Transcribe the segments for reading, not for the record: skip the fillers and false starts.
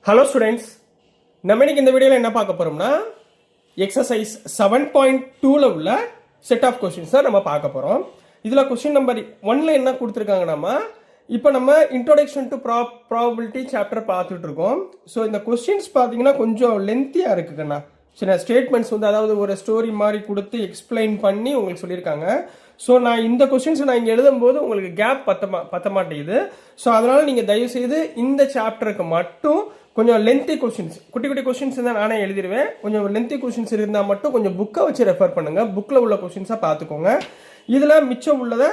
Hello students, நம்ம இன்னைக்கு இந்த வீடியோவில் என்ன பார்க்க போகிறோம்னா எக்ஸசைஸ் 7.2ல் உள்ள செட் ஆஃப் கொஸ்டின்ஸை நம்ம பார்க்க போகிறோம். இதில் கொஸ்டின் நம்பர் 1ல் என்ன கொடுத்துருக்காங்கன்னா, இப்போ நம்ம இன்ட்ரோடக்ஷன் டு ப்ராபபிலிட்டி சாப்டர் பார்த்துட்டு இருக்கோம். ஸோ இந்த கொஸ்டின்ஸ் பார்த்தீங்கன்னா கொஞ்சம் லென்த்தியாக இருக்குங்கண்ணா. சில ஸ்டேட்மெண்ட்ஸ் வந்து அதாவது ஒரு ஸ்டோரி மாதிரி கொடுத்து எக்ஸ்பிளைன் பண்ணி உங்களுக்கு சொல்லியிருக்காங்க. ஸோ நான் இந்த கொஸ்டின்ஸை நான் இங்கே எழுதும்போது உங்களுக்கு கேப் பத்த மாட்டேங்குது. ஸோ அதனால் நீங்கள் தயவுசெய்து இந்த சாப்டருக்கு மட்டும் கொஞ்சம் லென்த்தி கொஸ்டின்ஸ், குட்டி குட்டி கொஸ்டின்ஸ் தான் நானே எழுதிடுவேன். கொஞ்சம் லென்த்தி கொஸ்டின்ஸ் இருந்தால் மட்டும் கொஞ்சம் புக்கை வச்சு ரெஃபர் பண்ணுங்கள். புக்கில் உள்ள கொஸ்டின்ஸாக பார்த்துக்கோங்க. இதில் மிச்சம் உள்ளதை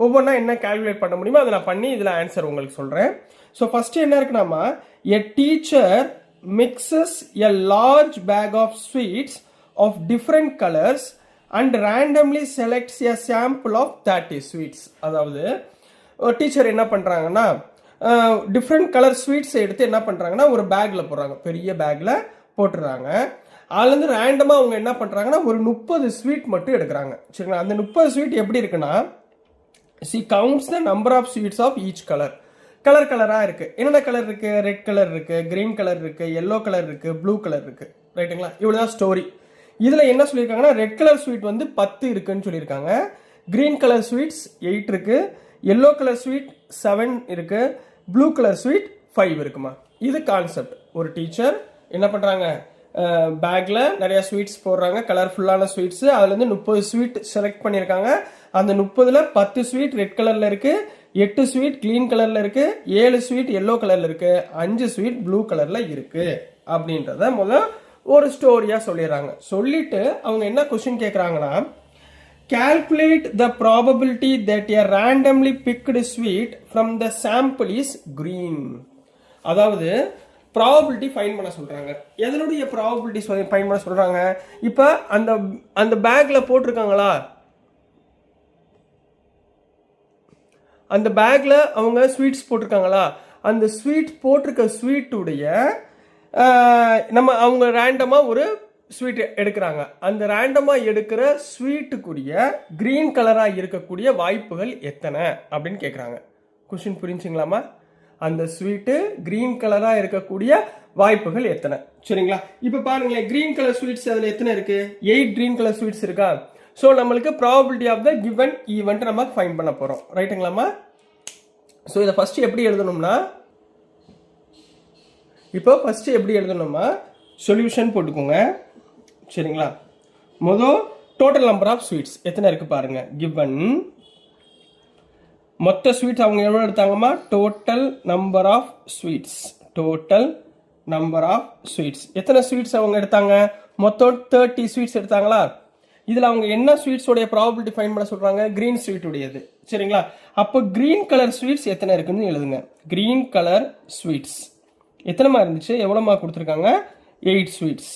ஒவ்வொன்றா என்ன கால்குலேட் பண்ண முடியுமோ அதை நான் பண்ணி இதில் ஆன்சர் உங்களுக்கு சொல்கிறேன். ஸோ ஃபஸ்ட்டு என்ன இருக்குன்னாமா, a teacher mixes a large bag of sweets of different colors and randomly selects a sample of 30 sweets. அதாவது டீச்சர் என்ன பண்ணுறாங்கன்னா, டிஃப்ரெண்ட் கலர் ஸ்வீட்ஸ் எடுத்து என்ன பண்ணுறாங்கன்னா ஒரு பேக்கில் போடுறாங்க, பெரிய பேக்கில் போட்டுடுறாங்க. அதுலேருந்து ரேண்டமாக அவங்க என்ன பண்ணுறாங்கன்னா ஒரு 30 ஸ்வீட் மட்டும் எடுக்கிறாங்க. சரிங்களா? அந்த 30 ஸ்வீட் எப்படி இருக்குன்னா, she counts the number of sweets of each color. Colour கலராக இருக்குது. என்னென்ன கலர் இருக்குது? ரெட் கலர் இருக்குது, கிரீன் கலர் இருக்குது, எல்லோ கலர் இருக்குது, ப்ளூ கலர் இருக்குது. ரைட்டுங்களா? இவ்வளோ தான் ஸ்டோரி. இதில் என்ன சொல்லியிருக்காங்கன்னா, ரெட் கலர் ஸ்வீட் வந்து 10 இருக்குன்னு சொல்லியிருக்காங்க. கிரீன் கலர் ஸ்வீட்ஸ் 8 இருக்குது, எல்லோ கலர் ஸ்வீட் 7 இருக்குது, ப்ளூ கலர் ஸ்வீட் 5 இருக்குமா. இது கான்செப்ட். ஒரு டீச்சர் என்ன பண்ணுறாங்க, பேக்கில் நிறையா ஸ்வீட்ஸ் போடுறாங்க, கலர்ஃபுல்லான ஸ்வீட்ஸு. அதுலேருந்து 30 ஸ்வீட் செலக்ட் பண்ணியிருக்காங்க. அந்த 30ல் 10 ஸ்வீட் ரெட் கலரில் இருக்குது, 8 ஸ்வீட் கிரீன் கலரில் இருக்குது, 7 ஸ்வீட் எல்லோ கலரில் இருக்குது, 5 ஸ்வீட் ப்ளூ கலரில் இருக்குது அப்படின்றத முதல்ல ஒரு ஸ்டோரியாக சொல்லிடுறாங்க. சொல்லிட்டு அவங்க என்ன கொஸ்டின் கேட்குறாங்கன்னா, calculate the probability that a randomly picked sweet from the sample is green. அதாவது ப்ராபபிலிட்டி ஃபைன் பண்ண சொல்கிறாங்க. எதனுடைய ப்ராபபிலிட்டிஸ் ஃபைன் பண்ண சொல்கிறாங்க? இப்போ அந்த பேக்கில் போட்டிருக்காங்களா, அந்த பேக்கில் அவங்க ஸ்வீட்ஸ் போட்டிருக்காங்களா, அந்த ஸ்வீட் போட்டிருக்க ஸ்வீட்டுடைய அவங்க ரேண்டமாக ஒரு ஸ்வீட் எடுக்கிறாங்க. அந்த ரேண்டமாக எடுக்கிற ஸ்வீட்டுக்குரிய கிரீன் கலராக இருக்கக்கூடிய வாய்ப்புகள் எத்தனை அப்படின்னு கேட்குறாங்க. கொஸ்டின் புரிஞ்சுங்களாமா? அந்த ஸ்வீட்டு கிரீன் கலராக இருக்கக்கூடிய வாய்ப்புகள் எத்தனை? சரிங்களா? இப்போ பாருங்களேன், கிரீன் கலர் ஸ்வீட்ஸ் அதில் எத்தனை இருக்குது? 8 கிரீன் கலர் ஸ்வீட்ஸ் இருக்கா? ஸோ நம்மளுக்கு probability of the given event நம்ம ஃபைன் பண்ண போகிறோம். ரைட்டுங்களாமா? ஸோ இதை ஃபஸ்ட்டு எப்படி எழுதணும்னா, இப்போ ஃபஸ்ட்டு எப்படி எழுதணும்னா சொல்யூஷன் போட்டுக்கோங்க. சரிங்களா? முதல் டோட்டல் நம்பர் ஆஃப் ஸ்வீட்ஸ் எத்தனை இருக்குது பாருங்கள். கிவன் மொத்த ஸ்வீட்ஸ் அவங்க எவ்வளோ எடுத்தாங்கம்மா, total number of sweets. Total number of sweets எத்தனை ஸ்வீட்ஸ் அவங்க எடுத்தாங்க? மொத்தம் 30 ஸ்வீட்ஸ் எடுத்தாங்களா? இதில் அவங்க என்ன ஸ்வீட்ஸோடைய ப்ராபபிலிட்டி ஃபைன் பண்ண சொல்கிறாங்க? கிரீன் ஸ்வீட் உடையது. சரிங்களா? அப்போ கிரீன் கலர் ஸ்வீட்ஸ் எத்தனை இருக்குன்னு எழுதுங்க. கிரீன் கலர் ஸ்வீட்ஸ் எத்தனைமா இருந்துச்சு, எவ்வளோமா கொடுத்துருக்காங்க? 8 ஸ்வீட்ஸ்.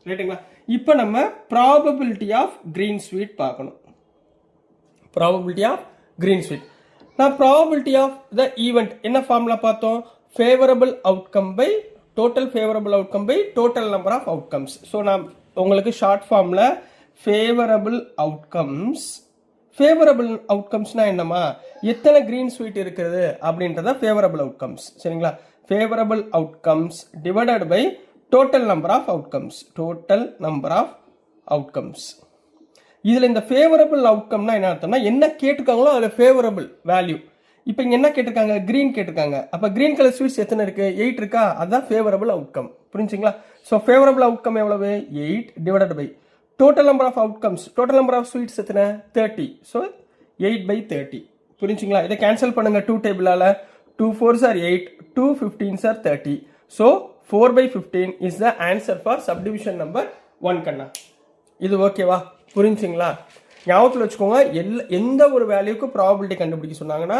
ரைட்டுங்களா? இப்போ நம்ம ப்ராபபிலிட்டி ஆஃப் கிரீன் ஸ்வீட் பார்க்கணும். Probability of green sweet. நான் ப்ராபபிலிட்டி ஆஃப் த ஈவெண்ட் என்ன ஃபார்முலா பார்த்தோம்? Favourable outcome by total favourable outcome by total number of outcomes. So நான் உங்களுக்கு ஷார்ட் ஃபார்மில் ஃபேவரபிள் அவுட்கம்ஸ். ஃபேவரபிள் அவுட்கம்ஸ்னா என்னமா, எத்தனை கிரீன் ஸ்வீட் இருக்குது அப்படின்றத ஃபேவரபிள் அவுட்கம்ஸ். சரிங்களா? Favourable outcomes divided by total number of outcomes. Total number of outcomes. இதில் இந்த ஃபேவரபிள் அவுட்கம்னா என்ன அர்த்தம்னா, என்ன கேட்டிருக்காங்களோ அதில் ஃபேவரபிள் வேல்யூ. இப்போ இங்கே என்ன கேட்டிருக்காங்க? கிரீன் கேட்டிருக்காங்க. அப்போ கிரீன் கலர் ஸ்வீட்ஸ் எத்தனை இருக்குது? 8 இருக்கா? அதுதான் ஃபேவரபிள் அவுட்கம். புரிஞ்சுங்களா? ஸோ ஃபேவரபிள் அவுட்கம் எவ்வளவு? 8 divided by total number of outcomes. Total number of sweets எத்தனை? 30. ஸோ 8/30. புரிஞ்சுங்களா? இதை கேன்சல் பண்ணுங்க 2 டேபிளால். 2 4s are 8, 2 15s are 30. So 4/15 is the answer for subdivision number 1 கண்ணா. இது ஓகேவா? புரிஞ்சுங்களா? ஞாபகத்தில் வச்சுக்கோங்க, எந்த ஒரு வேல்யூக்கு ப்ராபபிலிட்டி கண்டுபிடிக்க சொன்னாங்கன்னா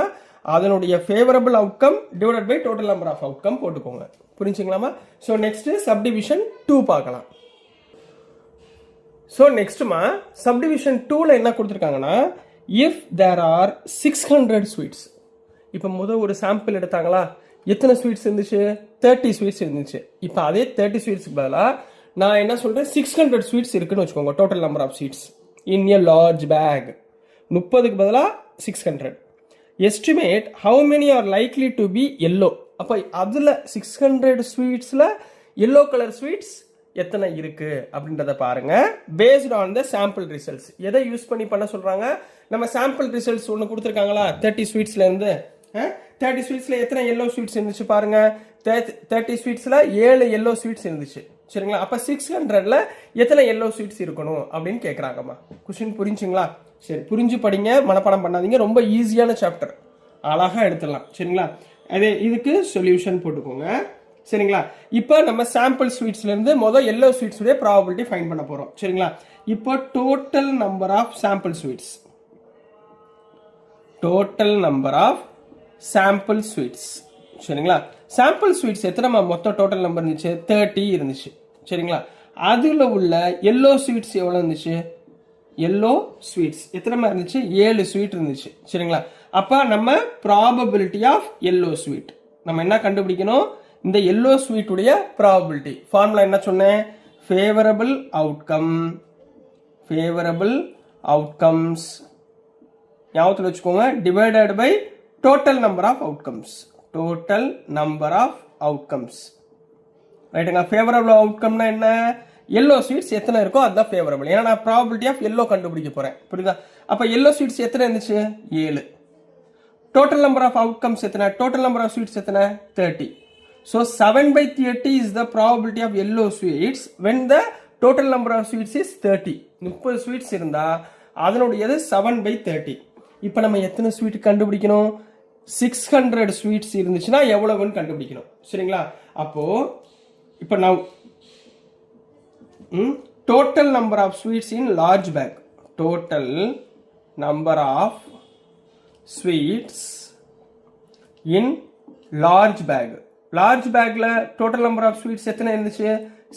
அதனுடைய favourable outcome divided by total number of outcome போட்டுக்கோங்க. புரிஞ்சுங்களாமா? ஸோ நெக்ஸ்ட் சப்டிவிஷன் 2 பார்க்கலாம். ஸோ நெக்ஸ்ட்டுமா சப்டிவிஷன் 2ல் என்ன கொடுத்துருக்காங்கன்னா, இஃப் தேர் ஆர் 600 ஸ்வீட்ஸ். இப்போ முதல் ஒரு சாம்பிள் எடுத்தாங்களா, எத்தனை ஸ்வீட்ஸ் இருந்துச்சு? 30 ஸ்வீட்ஸ் இருந்துச்சு. இப்போ அதே 30 ஸ்வீட்ஸ்க்கு பதிலாக நான் என்ன சொல்கிறேன், 600 ஸ்வீட்ஸ் இருக்குன்னு வச்சுக்கோங்க. Total number of sweets in a large pack. 30க்கு பதிலாக 600. Estimate how many are likely to be yellow. அப்போ அதில் 600 ஸ்வீட்ஸில் எல்லோ கலர் ஸ்வீட்ஸ் எத்தனை இருக்கு அப்படின்றத பாருங்க. Based on the sample results. எதை யூஸ் பண்ணி பண்ண சொல்றாங்க? நம்ம சாம்பிள் ரிசல்ட்ஸ் ஒன்று கொடுத்துருக்காங்களா 30 ஸ்வீட்ஸ்ல இருந்து 30 ஸ்வீட்ஸ்ல எத்தனை எல்லோ ஸ்வீட்ஸ் இருந்துச்சு பாருங்க. 30 ஸ்வீட்ஸ்ல 7 எல்லோ ஸ்வீட்ஸ் இருந்துச்சு. சரிங்களா? அப்ப 600ல எத்தனை எல்லோ ஸ்வீட்ஸ் இருக்கணும் அப்படின்னு கேட்கறாங்கம்மா. கொஸ்டின் புரிஞ்சுங்களா? சரி, புரிஞ்சு படிங்க, மனப்பாடம் பண்ணாதீங்க. ரொம்ப ஈஸியான சாப்டர், அழகா எடுத்துடலாம். சரிங்களா? அதே இதுக்கு சொல்யூஷன் போட்டுக்கோங்க. சரிங்களா? இப்போ நம்ம சாம்பிள் ஸ்வீட்ஸ்ல இருந்து முதல் எல்லோ ஸ்வீட்ஸ் உடைய ப்ராபபிலிட்டி ஃபைண்ட் பண்ண போறோம். சரிங்களா? இப்போ total number of sample sweets, total number of sample sweets. சரிங்களா? சாம்பிள் ஸ்வீட்ஸ் எத்தனை மொத்தம் டோட்டல் நம்பர் இருந்துச்சு? 30 இருந்துச்சு. சரிங்களா? அதுல உள்ள எல்லோ ஸ்வீட்ஸ் எவ்வளவு இருந்துச்சு? எல்லோ ஸ்வீட்ஸ் எத்தனை இருந்துச்சு? 7 ஸ்வீட் இருந்துச்சு. சரிங்களா? அப்ப நம்ம ப்ராபபிலிட்டி ஆஃப் எல்லோ ஸ்வீட் நம்ம என்ன கண்டுபிடிக்கணும்? இந்த எல்லோ ஸ்வீட் உடைய ப்ராபபிலிட்டி ஃபார்முலா என்ன சொன்னேன்? ஃபேவரபிள் அவுட்கம், ஃபேவரபிள் அவுட்கம்ஸ் ஞாபகத்தில் வச்சுக்கோங்க, divided by total number of outcomes, total number of outcomes. ரைட்டுங்க? ஃபேவரபிள் அவுட்கம்னா என்ன? எல்லோ ஸ்வீட்ஸ் எத்தனை இருக்கோ அதுதான் ஃபேவரபிள். ஏன்னா நான் ப்ராபபிலிட்டி ஆஃப் எல்லோ கண்டுபிடிக்க போறேன். புரியுதா? அப்ப எல்லோ ஸ்வீட்ஸ் எத்தனை இருந்துச்சு? 7. டோட்டல் நம்பர் ஆஃப் அவுட்கம்ஸ் எத்தனை? டோட்டல் நம்பர் ஆஃப் ஸ்வீட்ஸ் எத்தனை? 30. So 7/30 is the probability of yellow sweets when the total number of sweets is 30. 30 sweets இருந்தா அதனுடையது 7/30. இப்போ நம்ம எத்தனை ஸ்வீட் கண்டுபிடிக்கணும்? 600 ஸ்வீட்ஸ் இருந்துச்சுன்னா எவ்வளவுன்னு கண்டுபிடிக்கணும். சரிங்களா? அப்போ இப்போ நான் total number of sweets in large bag, total number of sweets in large bag. Large பேக்ல டோட்டல் நம்பர் ஆஃப் ஸ்வீட்ஸ் எத்தனை இருந்துச்சு?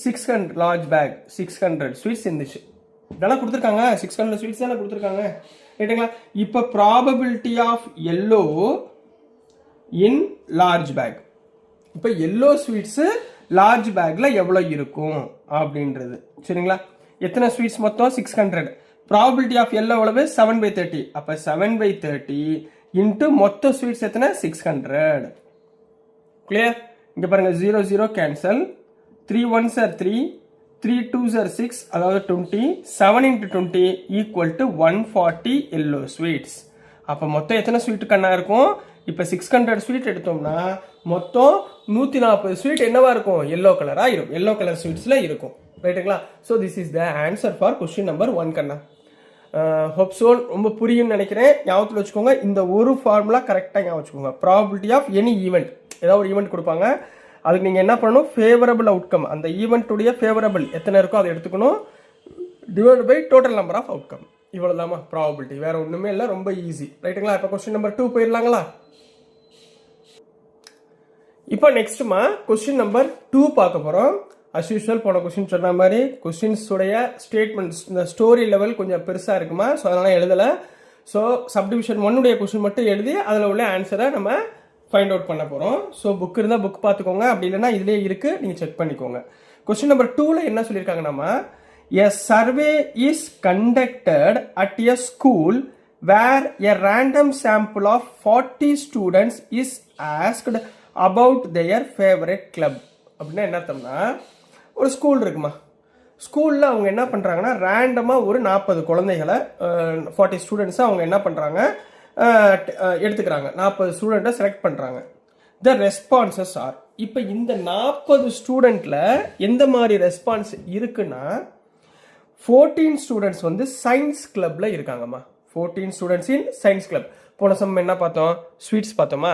600. லார்ஜ் பேக் 600 ஸ்வீட்ஸ் இருந்துச்சு. இதெல்லாம் கொடுத்துருக்காங்க, 600 ஸ்வீட்ஸ் தானே கொடுத்துருக்காங்க. ரைட்டுங்களா? இப்போ probability of yellow in large bag, இப்போ எல்லோ ஸ்வீட்ஸ் லார்ஜ் பேக்ல எவ்வளவு இருக்கும் அப்படின்றது. சரிங்களா? எத்தனை ஸ்வீட்ஸ் மொத்தம்? 600. ப்ராபபிலிட்டி ஆஃப் எல்லோ எவ்வளவு? 7/30. அப்ப 7/30 இன்ட்டு மொத்த ஸ்வீட்ஸ் எத்தனை? 600. கிளியர்? இங்க பாருங்க, 0 0 cancel, 3 1s are 3, 3 2s are 6, அதாவது 20. 7 into 20 equal to 140 yellow sweets. அப்ப மொத்தம் எத்தனை ஸ்வீட் கண்ணா இருக்கும்? இப்ப 600 ஸ்வீட் எடுத்தோம்னா மொத்தம் 140 ஸ்வீட் என்னவா இருக்கும்? எல்லோ கலரா இருக்கும், எல்லோ கலர் ஸ்வீட்ஸ்ல இருக்கும். ரைட்டுங்களா? So this is the answer for question number 1 கண்ணா. ஹோப் சோ ரொம்ப புரியும் நினைக்கிறேன். ஞாபகத்தில் வச்சுக்கோங்க, இந்த ஒரு ஃபார்முலா கரெக்டாக ஞாபகம் வச்சுக்கோங்க. ப்ராபபிலிட்டி ஆஃப் எனி ஈவெண்ட், ஏதாவது ஒரு ஈவெண்ட் கொடுப்பாங்க, அதுக்கு நீங்கள் என்ன பண்ணணும்? ஃபேவரபிள் அவுட்கம், அந்த ஈவெண்ட்டுடைய ஃபேவரபிள் எத்தனை இருக்கோ அதை எடுத்துக்கணும், divide by total number of outcome. இவ்வளோதாம்மா ப்ராபபிலிட்டி, வேற ஒன்றுமே இல்லை, ரொம்ப ஈஸி. ரைட்டுங்களா? இப்போ கொஸ்டின் நம்பர் 2 போயிடலாங்களா? இப்போ நெக்ஸ்ட்மா கொஸ்டின் நம்பர் 2 பார்க்க போகிறோம். அஸ் யூஸ்வல் போன கொஸ்டின் சொன்ன மாதிரி கொஸ்டின்ஸ் உடைய ஸ்டேட்மெண்ட்ஸ் இந்த ஸ்டோரி லெவல் கொஞ்சம் பெருசாக இருக்குமா, ஸோ அதனால் எழுதலை. ஸோ சப்டிவிஷன் 1 கொஸ்டின் மட்டும் எழுதி அதில் உள்ள ஆன்சரை நம்ம ஃபைண்ட் அவுட் பண்ண போகிறோம். ஸோ புக் இருந்தால் புக் பார்த்துக்கோங்க, அப்படி இல்லைன்னா இதுலேயே இருக்குது, நீங்கள் செக் பண்ணிக்கோங்க. கொஸ்டின் நம்பர் 2ல என்ன சொல்லியிருக்காங்கன்னா, a survey is conducted at a school where a random sample of 40 students is asked about their favorite club. அப்படின்னா என்ன அர்த்தம்னா, ஒரு ஸ்கூல் இருக்குமா, ஸ்கூலில் அவங்க என்ன பண்ணுறாங்கன்னா ரேண்டமாக ஒரு 40 குழந்தைகளை 40 ஸ்டூடெண்ட்ஸை அவங்க என்ன பண்ணுறாங்க எடுத்துக்கிறாங்க, 40 ஸ்டூடெண்ட்டை செலக்ட் பண்ணுறாங்க. த ரெஸ்பான்சஸ் ஆர், இப்போ இந்த 40 ஸ்டூடெண்ட்டில் எந்த மாதிரி ரெஸ்பான்ஸ் இருக்குன்னா, 14 ஸ்டூடெண்ட்ஸ் வந்து சயின்ஸ் கிளப்பில் இருக்காங்கம்மா. 14 ஸ்டூடெண்ட்ஸ் இன் சயின்ஸ் கிளப். போன சம் என்ன பார்த்தோம்? ஸ்வீட்ஸ் பார்த்தோமா?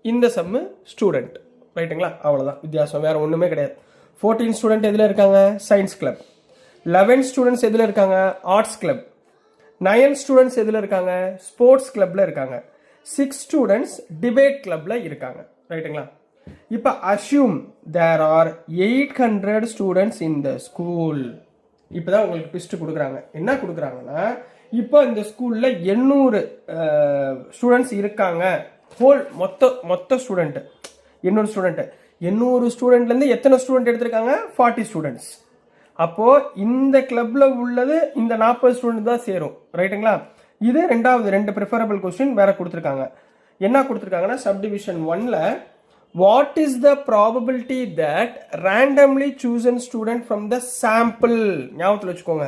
இந்த சம்மு ஸ்டூடெண்ட். ரைட்டுங்களா? அவ்வளோதான் வித்தியாசம், வேறு ஒன்றுமே கிடையாது. 14 ஸ்டூடெண்ட் எதில் இருக்காங்க? Science club. 11 ஸ்டூடெண்ட்ஸ் எதில் இருக்காங்க? Arts club. 9 ஸ்டூடெண்ட்ஸ் எதில் இருக்காங்க? ஸ்போர்ட்ஸ் கிளப்பில் இருக்காங்க. 6 ஸ்டூடெண்ட்ஸ் டிபேட் கிளப்பில் இருக்காங்க. ரைட்டுங்களா? இப்போ assume there are 800 students in the school. இப்போ தான் உங்களுக்கு ட்விஸ்ட் கொடுக்குறாங்க. என்ன கொடுக்குறாங்கன்னா, இப்போ இந்த ஸ்கூலில் 800 ஸ்டூடெண்ட்ஸ் இருக்காங்க. ஹோல் மொத்த ஸ்டூடெண்ட்டு 800 ஸ்டூடெண்ட்டு. 800 ஸ்டூடெண்ட்லேருந்து எத்தனை ஸ்டூடெண்ட் எடுத்திருக்காங்க? 40 ஸ்டூடெண்ட்ஸ். அப்போ இந்த கிளப்ல உள்ளது இந்த 40 ஸ்டூடெண்ட் தான் சேரும். ரைட்டுங்களா? இது ரெண்டாவது 2 ப்ரிஃபரபிள் கொஸ்டின் வேற கொடுத்துருக்காங்க. என்ன கொடுத்துருக்காங்கன்னா, சப்டிவிஷன் 1ல what is the probability that randomly chosen student from the sample. ஞாபகத்தில் வச்சுக்கோங்க.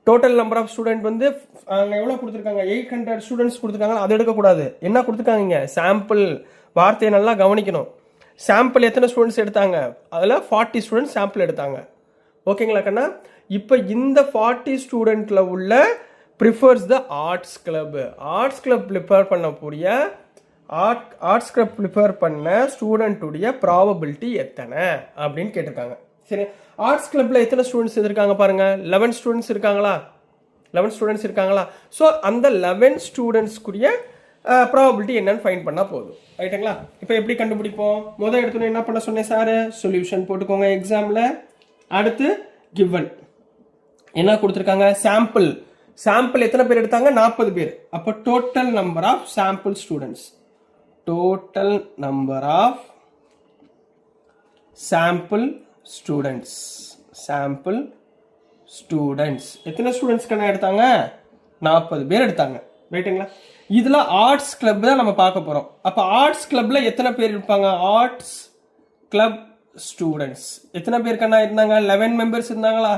டோட்டல் நம்பர் ஆஃப் ஸ்டூடெண்ட் வந்து அங்கே எவ்வளோ கொடுத்துருக்காங்க, 800 ஸ்டூடெண்ட்ஸ் கொடுத்துருக்காங்க. அதை எடுக்கக்கூடாது. என்ன கொடுத்துருக்காங்க, சாம்பிள். வார்த்தையை நல்லா கவனிக்கணும். சாம்பிள் எத்தனை ஸ்டூடெண்ட்ஸ் எடுத்தாங்க, அதில் 40 ஸ்டூடெண்ட்ஸ் சாம்பிள் எடுத்தாங்க. ஓகேங்களா கண்ணா? இப்போ இந்த 40 ஸ்டூடெண்ட்டில் உள்ள ப்ரிஃபர்ஸ் த arts club. Arts club prepare பண்ணக்கூடிய ஆர்ட்ஸ் கிளப் ப்ரிப்பேர் பண்ண ஸ்டூடெண்ட்டுடைய ப்ராபபிலிட்டி எத்தனை அப்படின்னு கேட்டிருக்காங்க. சரி, ஆர்ட்ஸ் கிளப்பில் எத்தனை ஸ்டூடெண்ட்ஸ் இருக்காங்க பாருங்கள். 11 ஸ்டூடெண்ட்ஸ் இருக்காங்களா? 11 ஸ்டூடெண்ட்ஸ் இருக்காங்களா? ஸோ அந்த 11 ஸ்டூடெண்ட்ஸ்க்குரிய ப்ராபபிலிட்டி என்னன்னு ஃபைண்ட் பண்ணால் போதும். ரைட்டுங்களா? இப்போ எப்படி கண்டுபிடிப்போம்? முதல் எடுத்துன்னு என்ன பண்ண சொன்னேன் சார், சொல்யூஷன் போட்டுக்கோங்க எக்ஸாமில். அடுத்து கிவன் என்ன கொடுத்துருக்காங்க, சாம்பிள். சாம்பிள் எத்தனை பேர் எடுத்தாங்க, 40 பேர். அப்போ total number of sample students, total number of sample students, sample students எத்தனை ஸ்டூடெண்ட்ஸ் கண்ணா எடுத்தாங்க, 40 பேர் எடுத்தாங்க. ரைட்டுங்களா? இதில் ஆர்ட்ஸ் கிளப் தான் நம்ம பார்க்க போகிறோம். அப்போ ஆர்ட்ஸ் கிளப்பில் எத்தனை பேர் இருப்பாங்க, ஆர்ட்ஸ் கிளப் ஸ்டூடெண்ட்ஸ் எத்தனை பேர் கண்ணா இருந்தாங்க, 11 மெம்பர்ஸ் இருந்தாங்களா?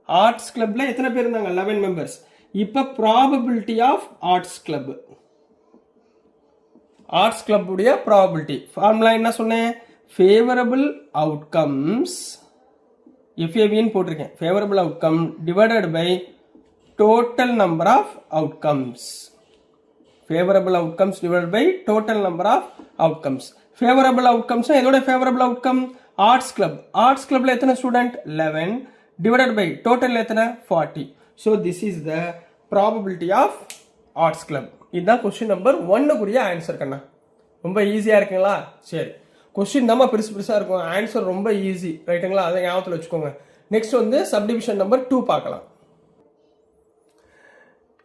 ஆர்ட்ஸ் கிளப்ல எத்தனை பேர் இருந்தாங்க, 11 மெம்பர்ஸ். இப்போ probability of arts club, arts club உடைய ப்ராபபிலிட்டி ஃபார்முலா என்ன சொன்னேன், ஃபேவரபிள் அவுட்கம்ஸ், எஃப்ஏவின்னு போட்டிருக்கேன், favourable outcome divided by total number of outcomes, favourable outcomes divided by total number of outcomes. Favourable outcomes எதோட favourable outcome, arts club. Arts கிளப்ல எத்தனை student, 11 divided by total எத்தனை, 40. So this is the probability of arts club. இதுதான் question number 1 answer கண்ணா. ரொம்ப ஈஸியாக இருக்குங்களா? சரி, கொஸ்டின் தான் பெருசு பெருசாக இருக்கும், ஆன்சர் ரொம்ப ஈஸி. ரைட்டுங்களா? அதை ஞாபகத்தில் வச்சுக்கோங்க. நெக்ஸ்ட் வந்து சப்டிவிஷன் நம்பர் 2 பார்க்கலாம்.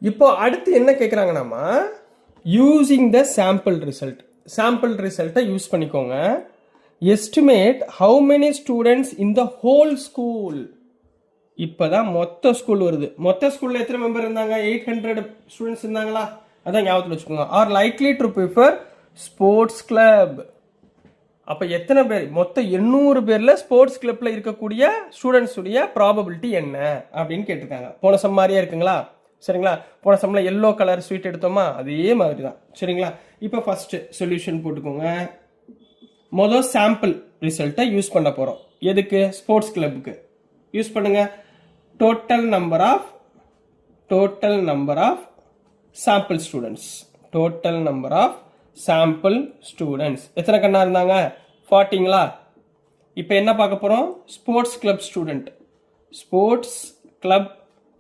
இப்போ அடுத்து என்ன கேட்குறாங்கன்னா, using the sample result, sample ரிசல்ட்டை யூஸ் பண்ணிக்கோங்க. Estimate how many students in the whole school. இப்போதான் மொத்த ஸ்கூல் வருது. மொத்த ஸ்கூலில் எத்தனை மெம்பர் இருந்தாங்க, 800 ஸ்டூடெண்ட்ஸ் இருந்தாங்களா? அதான் ஞாபகத்தில் வச்சுக்கோங்க. R likely to prefer sports club. அப்போ எத்தனை பேர், மொத்தம் 800 பேரில் ஸ்போர்ட்ஸ் கிளப்பில் இருக்கக்கூடிய ஸ்டூடெண்ட்ஸுடைய ப்ராபபிலிட்டி என்ன அப்படின்னு கேட்டிருக்காங்க. போன சம் மாதிரியே இருக்குங்களா? சரிங்களா? போன சம்மில் எல்லோ கலர் ஸ்வீட் எடுத்தோமா, அதே மாதிரி தான். சரிங்களா? இப்போ ஃபஸ்ட்டு சொல்யூஷன் போட்டுக்கோங்க. மொதல் சாம்பிள் ரிசல்ட்டை யூஸ் பண்ண போகிறோம். எதுக்கு, ஸ்போர்ட்ஸ் கிளப்புக்கு யூஸ் பண்ணுங்க. Total number of sample students, total number of sample students எத்தனை கண்ணா இருந்தாங்க, 40ங்களா? இப்போ என்ன பார்க்க போகிறோம், sports club student, sports club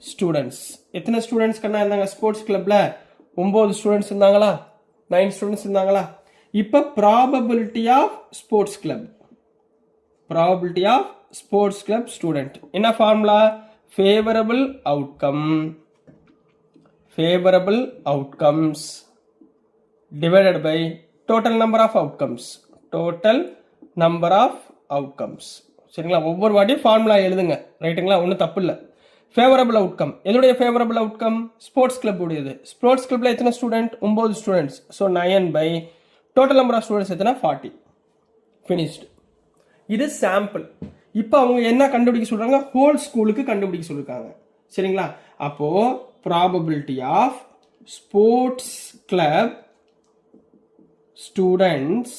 students எத்தனை ஸ்டூடெண்ட்ஸ் கண்ணா இருந்தாங்க, ஸ்போர்ட்ஸ் கிளப்ல 9 ஸ்டூடெண்ட்ஸ் இருந்தாங்களா, 9 ஸ்டூடெண்ட்ஸ் இருந்தாங்களா? இப்போ probability of sports club, probability of sports club student என்ன formula, favourable outcomes divided by total number of outcomes, total number of outcomes. சரிங்களா? ஒவ்வொரு வாட்டியும் ஃபார்முலா எழுதுங்க. ரைட்டுங்களா? ஒன்றும் தப்பு இல்லை. ஃபேவரபிள் அவுட்கம் எதுடைய ஃபேவரபிள் அவுட்கம், ஸ்போர்ட்ஸ் கிளப் உடையது. ஸ்போர்ட்ஸ் கிளப்ல எத்தனை student, 9 students. So 9 by total number of students எத்தனை, 40. ஃபினிஷ்டு. இது சாம்பிள். இப்போ அவங்க என்ன கண்டுபிடிக்க சொல்றாங்க, ஹோல் ஸ்கூலுக்கு கண்டுபிடிக்க சொல்லிருக்காங்க. சரிங்களா? அப்போ probability of sports club students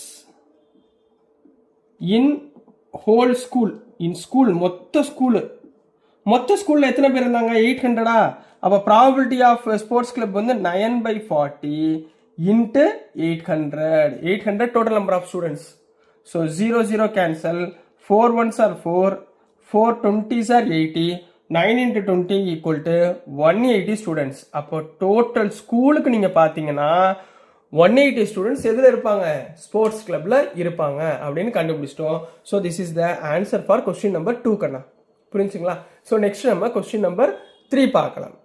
in whole school, in school மொத்த ஸ்கூல்ல எத்தனை பேர் இருந்தாங்க, 800. அப்போ ப்ராபபிலிட்டி ஆஃப் ஸ்போர்ட்ஸ் கிளப் வந்து 9/40 into 800 total number of students. So 0 cancel, 4 1s are 4, 4 20s are 80, 9 into 20 equal to 180 students. அப்போ டோட்டல் ஸ்கூலுக்கு நீங்கள் பார்த்தீங்கன்னா 180 ஸ்டூடெண்ட்ஸ் எதில் இருப்பாங்க, ஸ்போர்ட்ஸ் கிளப்ல இருப்பாங்க அப்படின்னு கண்டுபிடிச்சிட்டோம். So this is the answer for question number 2 கண்ணா. புரிஞ்சுங்களா? ஸோ நெக்ஸ்ட் நம்ம கொஸ்டின் நம்பர் 3 பார்க்கலாம்.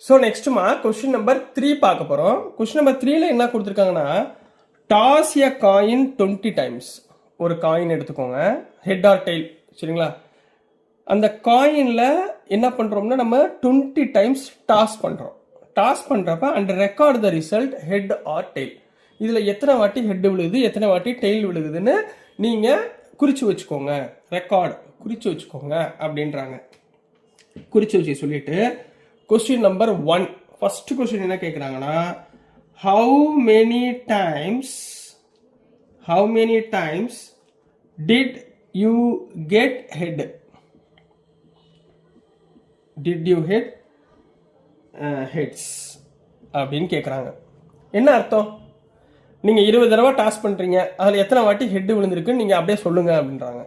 ஸோ நெக்ஸ்ட்டுமா கொஸ்டின் நம்பர் 3 பார்க்க போகிறோம். கொஸ்டின் நம்பர் 3ல என்ன கொடுத்துருக்காங்கன்னா, டாஸ் எ காயின் 20 டைம்ஸ். ஒரு காயின் எடுத்துக்கோங்க, ஹெட் ஆர் டெயில். சரிங்களா? அந்த காயினில் என்ன பண்ணுறோம்னா, நம்ம 20 டைம்ஸ் டாஸ் பண்ணுறோம். டாஸ் பண்ணுறப்ப and record the result head or tail. இதில் எத்தனை வாட்டி ஹெட் விழுகுது எத்தனை வாட்டி டெயில் விழுகுதுன்னு நீங்கள் குறித்து வச்சுக்கோங்க, ரெக்கார்டு குறித்து வச்சுக்கோங்க அப்படின்றாங்க. குறித்து வச்சு சொல்லிட்டு கொஸ்டின் நம்பர் 1 ஃபர்ஸ்ட் கொஸ்டின் என்ன கேட்குறாங்கன்னா, how many times did you get head? Did you head heads அப்படின்னு கேட்குறாங்க. என்ன அர்த்தம்? நீங்கள் 20 தடவை டாஸ் பண்ணுறீங்க, அதில் எத்தனை வாட்டி ஹெட்டு விழுந்திருக்குன்னு நீங்கள் அப்படியே சொல்லுங்கள் அப்படின்றாங்க.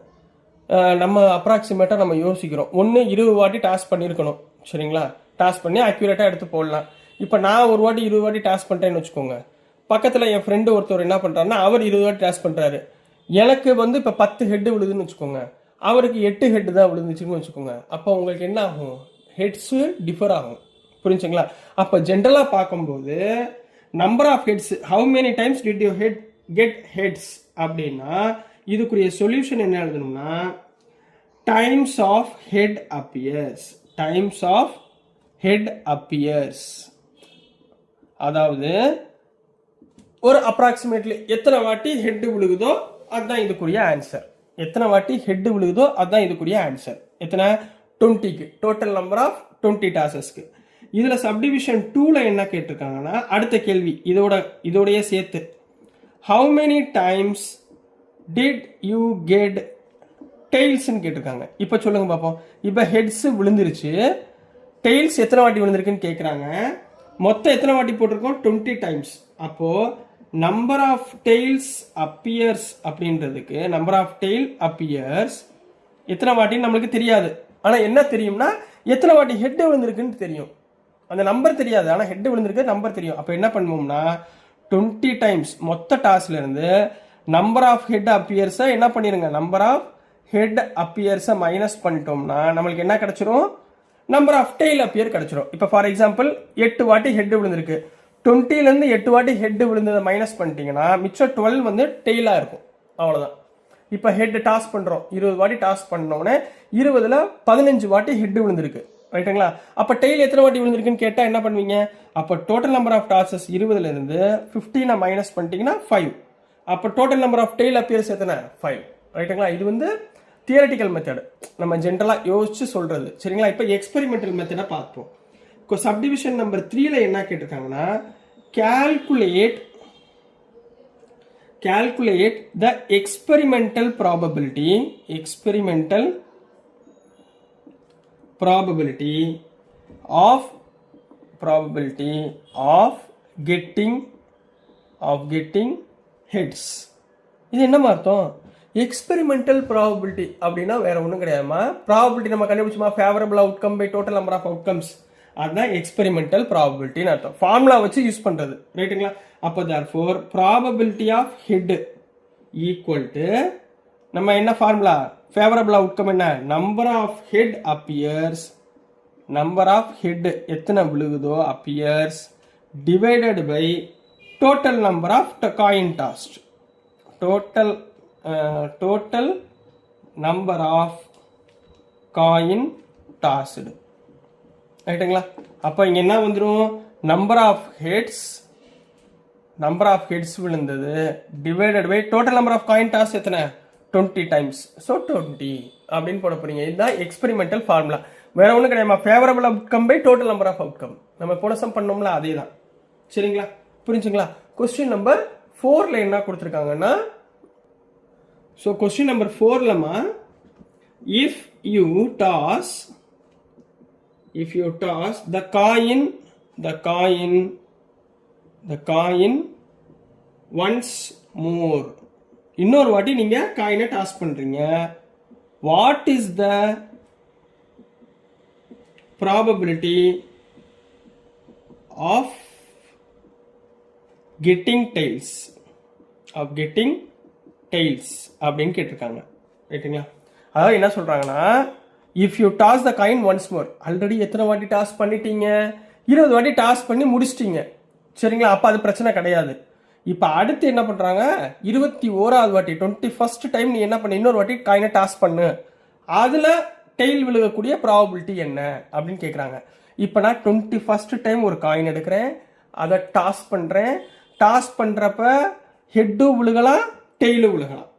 நம்ம அப்ராக்சிமேட்டாக நம்ம யோசிக்கிறோம். 20 வாட்டி டாஸ் பண்ணியிருக்கணும், சரிங்களா? டாஸ் பண்ணி அக்யூரேட்டாக எடுத்து போடலாம். இப்போ நான் ஒரு வாட்டி 20 வாட்டி டாஸ் பண்ணுறேன்னு வச்சுக்கோங்க. பக்கத்தில் என் ஃப்ரெண்டு ஒருத்தர் என்ன பண்ணுறாருன்னா, அவர் 20 வாட்டி டாஸ் பண்ணுறாரு. எனக்கு வந்து இப்போ 10 ஹெட்டு விழுதுன்னு வச்சுக்கோங்க, அவருக்கு 8 ஹெட்டு தான் விழுந்துச்சுன்னு வச்சுக்கோங்க. அப்போ உங்களுக்கு என்ன ஆகும்? ஹெட்ஸு டிஃபர் ஆகும். புரிஞ்சுங்களா? அப்போ ஜென்ரலாக பார்க்கும்போது number of heads, how many times did you get heads அப்படின்னா இதுக்குரிய சொல்யூஷன் என்ன எழுதணும்னா, times of head appears. Times of head appears, அதாவது ஒரு அப்ராக்சிமேட்லி எத்தனை வாட்டி ஹெட் விழுகுதோ அதுதான் இதுக்குரிய ஆன்சர். எத்தனை வாட்டி ஹெட் விழுகுதோ அதுதான் இதுக்குரிய ஆன்சர். எத்தனை? 20க்கு, டோட்டல் நம்பர் ஆஃப் 20 டாசஸ்க்கு. இதில் சப்டிவிஷன் 2ல என்ன கேட்டிருக்காங்கன்னா, அடுத்த கேள்வி இதோடைய சேர்த்து, how many times did you get டெய்ல்ஸ்ன்னு கேட்டிருக்காங்க. இப்போ சொல்லுங்க பார்ப்போம். இப்போ ஹெட்ஸ் விழுந்துருச்சு, டெய்ல்ஸ் எத்தனை வாட்டி விழுந்திருக்குன்னு கேட்குறாங்க. மொத்தம் எத்தனை வாட்டி போட்டிருக்கோம்? 20 டைம்ஸ். அப்போ நம்பர் ஆஃப் டெய்ல்ஸ் அப்பியர்ஸ் அப்படின்றதுக்கு நம்பர் ஆஃப் டெய்ல் அப்பியர்ஸ் எத்தனை வாட்டின்னு நம்மளுக்கு தெரியாது. ஆனால் என்ன தெரியும்னா, எத்தனை வாட்டி ஹெட் விழுந்திருக்குன்னு தெரியும். அந்த நம்பர் தெரியாது, ஆனால் ஹெட் விழுந்திருக்கு நம்பர் தெரியும். அப்போ என்ன பண்ணுவோம்னா, 20 டைம்ஸ் மொத்த டாஸ்ல இருந்து நம்பர் ஆஃப் ஹெட் அப்பியர்ஸை என்ன பண்ணிருங்க, நம்பர் ஆஃப் ஹெட் அப்பியர்ஸை மைனஸ் பண்ணிட்டோம்னா நம்மளுக்கு என்ன கிடைச்சிரும்? நம்பர் ஆஃப் டெய்ல் அப்பியர் கிடைச்சிரும். இப்போ ஃபார் எக்ஸாம்பிள் 8 வாட்டி ஹெட் விழுந்திருக்கு, 20லேருந்து 8 வாட்டி ஹெட் விழுந்ததை மைனஸ் பண்ணிட்டீங்கன்னா மிச்சம் 12 வந்து டெய்லாக இருக்கும். அவ்வளோதான். இப்போ ஹெட் டாஸ் பண்ணுறோம், 20 வாட்டி டாஸ் பண்ணோன்னே 20ல் 15 வாட்டி ஹெட் விழுந்திருக்கு, ரைட்டுங்களா? அப்போ டெய்ல் எத்தனை வாட்டி விழுந்திருக்குன்னு கேட்டால் என்ன பண்ணுவீங்க? அப்போ டோட்டல் நம்பர் ஆஃப் டாஸஸ் 20லேருந்து 15 மைனஸ் பண்ணிட்டீங்கன்னா 5. அப்போ total number of tail appears எத்தனை? 5, ரைட்டுங்களா? இது வந்து தியரட்டிக்கல் மெத்தட், நம்ம ஜென்ரலாக யோசிச்சு சொல்றது, சரிங்களா? இப்போ எக்ஸ்பெரிமெண்டல் மெத்தடை பார்ப்போம். சப்டிவிஷன் நம்பர் 3ல என்ன கேட்டிருக்காங்கன்னா, calculate the experimental probability of getting heads. இது என்ன அர்த்தம்? எக்ஸ்பெரிமெண்டல் ப்ராபபிலிட்டி அப்படின்னா வேற ஒன்றும் கிடையாதுமா. ப்ராபபிலிட்டி நம்ம கண்டுபிடிச்சோமா, favourable outcome by total number of outcomes, அதுதான் எக்ஸ்பெரிமெண்டல் ப்ராபபிலிட்டின்னு அர்த்தம். ஃபார்முலா வச்சு யூஸ் பண்றது, ரைட்டுங்களா? அப்போ therefore probability of head equal to, நம்ம என்ன ஃபார்முலா? ஃபேவரபிள் அவுட்கம் என்ன? Number of head appears, number of head எத்தனை விழுகுதோ appears divided by total number of coin tossed. Total number of coin tossed, ரைட்டுங்களா? அப்போ இங்கே என்ன வந்துடும்? நம்பர் ஆஃப் ஹெட்ஸ் விழுந்தது divided by total number of coin toss எத்தனை? 20 டைம்ஸ். ஸோ 20 அப்படின்னு போட போறீங்க. இதுதான் எக்ஸ்பெரிமெண்டல் ஃபார்முலா, வேற ஒன்றும் கிடையாது. Favourable outcome by total number of outcome நம்ம போனசம் பண்ணோம்ல, அதே தான், சரிங்களா? புரிஞ்சுங்களா? கொஸ்டின் நம்பர் 4ல என்ன கொடுத்துருக்காங்கன்னா, ஸோ கொஸ்டின் நம்பர் 4லமா, if you toss the coin once more, இன்னொரு வாட்டி நீங்க காயினை டாஸ் பண்றீங்க, what is the probability of getting tails அப்படின்னு கேட்டிருக்காங்க, ரைட்டுங்களா? அதாவது என்ன சொல்றாங்கன்னா, if you toss the coin once more, already எத்தனை வாட்டி டாஸ் பண்ணிட்டீங்க? 20 வாட்டி டாஸ் பண்ணி முடிச்சிட்டீங்க, சரிங்களா? அப்போ அது பிரச்சனை கிடையாது. இப்போ அடுத்து என்ன பண்றாங்க, 21வது வாட்டி 21st டைம் நீ என்ன பண்ண, இன்னொரு வாட்டி காயினை டாஸ் பண்ணு, அதுல டெய்ல் விழுகக்கூடிய ப்ராபபிலிட்டி என்ன அப்படின்னு கேட்குறாங்க. இப்போ நான் 21st டைம் ஒரு காயின் எடுக்கிறேன், அதை டாஸ் பண்றேன், டாஸ் பண்ணுறப்ப ஹெட்டும் விழுகலாம் டெய்லும் விழுகலாம்,